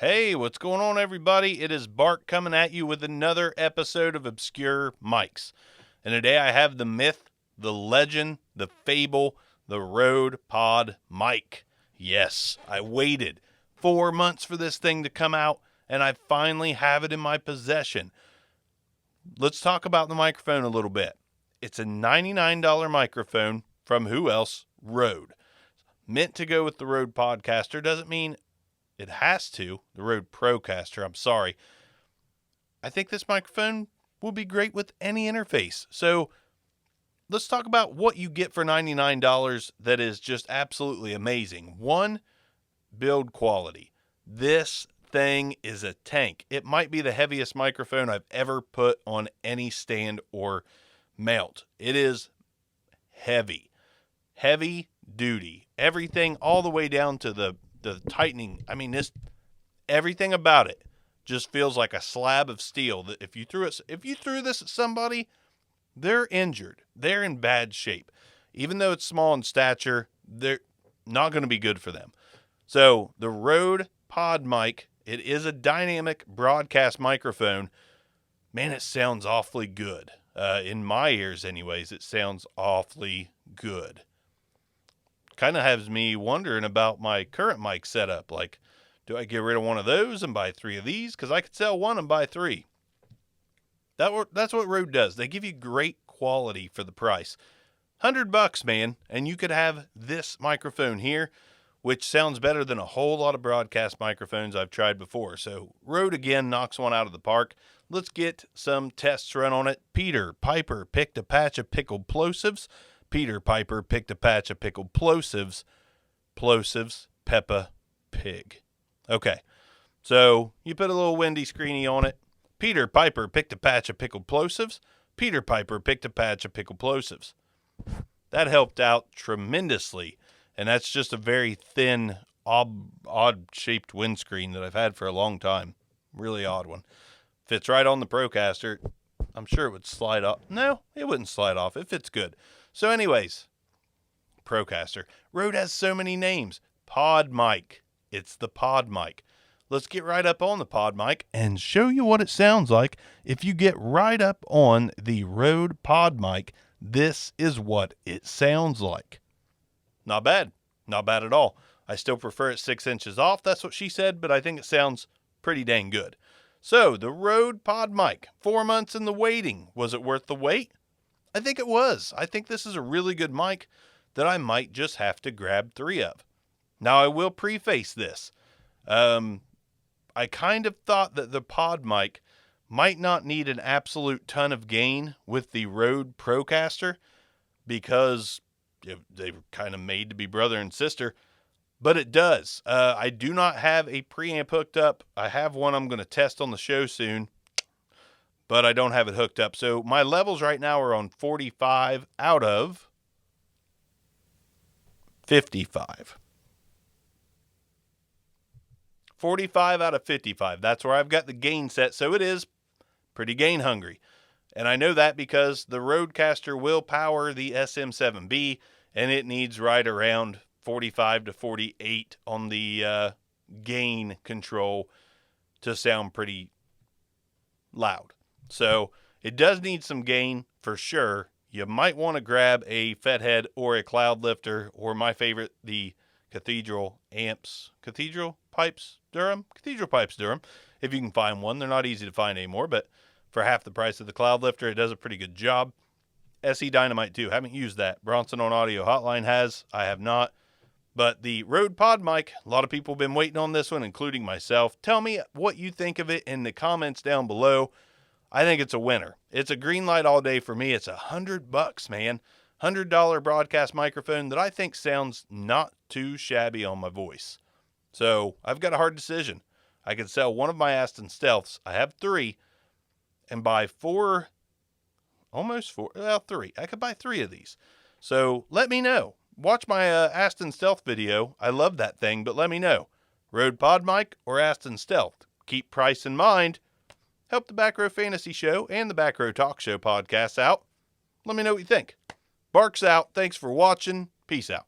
Hey, what's going on, everybody? It is Bart coming at you with another episode of Obscure Mics. And today I have the myth, the legend, the fable, the Rode PODMIC. Yes, I waited 4 months for this thing to come out, and I finally have it in my possession. Let's talk about the microphone a little bit. It's a $99 microphone from who else? Rode. Meant to go with the Rode Podcaster. Doesn't mean it has to. The Rode Procaster, I'm sorry. I think this microphone will be great with any interface. So let's talk about what you get for $99 that is just absolutely amazing. One, build quality. This thing is a tank. It might be the heaviest microphone I've ever put on any stand or mount. It is heavy duty. Everything all the way down to the tightening. I mean, everything about it just feels like a slab of steel that if you threw this at somebody, they're injured. They're in bad shape. Even though it's small in stature, they're not going to be good for them. So the Rode PODMIC, it is a dynamic broadcast microphone. Man, it sounds awfully good. In my ears anyways, it sounds awfully good. Kind of has me wondering about my current mic setup. Like, do I get rid of one of those and buy 3 of these? Because I could sell one and buy 3. That's what Rode does. They give you great quality for the price. $100, man, and you could have this microphone here, which sounds better than a whole lot of broadcast microphones I've tried before. So Rode again knocks one out of the park. Let's get some tests run on it. Peter Piper picked a patch of pickled plosives. Peter Piper picked a patch of pickled plosives. Plosives, Peppa Pig. Okay, so you put a little Windscreen on it. Peter Piper picked a patch of pickled plosives. Peter Piper picked a patch of pickled plosives. That helped out tremendously, and that's just a very thin, odd-shaped windscreen that I've had for a long time. Really odd one. Fits right on the Procaster. I'm sure it would slide off. No, it wouldn't slide off. It fits good. So anyways, Procaster. Rode has so many names. PODMIC. It's the PODMIC. Let's get right up on the PODMIC and show you what it sounds like. If you get right up on the Rode PODMIC, this is what it sounds like. Not bad. Not bad at all. I still prefer it 6 inches off. That's what she said, but I think it sounds pretty dang good. So, the Rode PODMIC. 4 months in the waiting. Was it worth the wait? I think it was. I think this is a really good mic that I might just have to grab 3 of. Now, I will preface this. I kind of thought that the PODMIC might not need an absolute ton of gain with the Rode Procaster because they were kind of made to be brother and sister, but it does. I do not have a preamp hooked up. I have one I'm going to test on the show soon, but I don't have it hooked up. So my levels right now are on 45 out of 55. 45 out of 55. That's where I've got the gain set, so it is pretty gain hungry. And I know that because the Rodecaster will power the SM7B, and it needs right around 45 to 48 on the gain control to sound pretty loud. So it does need some gain for sure. You might want to grab a Fethead or a Cloud Lifter, or my favorite, the Cathedral Pipes Durham, if you can find one. They're not easy to find anymore, but for half the price of the Cloud Lifter, it does a pretty good job. SE Dynamite too. Haven't used that. Bronson on Audio Hotline has. I have not. But the Rode PODMIC, a lot of people have been waiting on this one, including myself. Tell me what you think of it in the comments down below. I think it's a winner. It's a green light all day for me. It's $100, man. $100 broadcast microphone that I think sounds not too shabby on my voice. So I've got a hard decision. I could sell one of my Aston Stealths. I have 3. And buy 3. I could buy 3 of these. So let me know. Watch my Aston Stealth video. I love that thing, but let me know. Rode PODMIC or Aston Stealth? Keep price in mind. Help the Back Row Fantasy Show and the Back Row Talk Show podcasts out. Let me know what you think. Barks out. Thanks for watching. Peace out.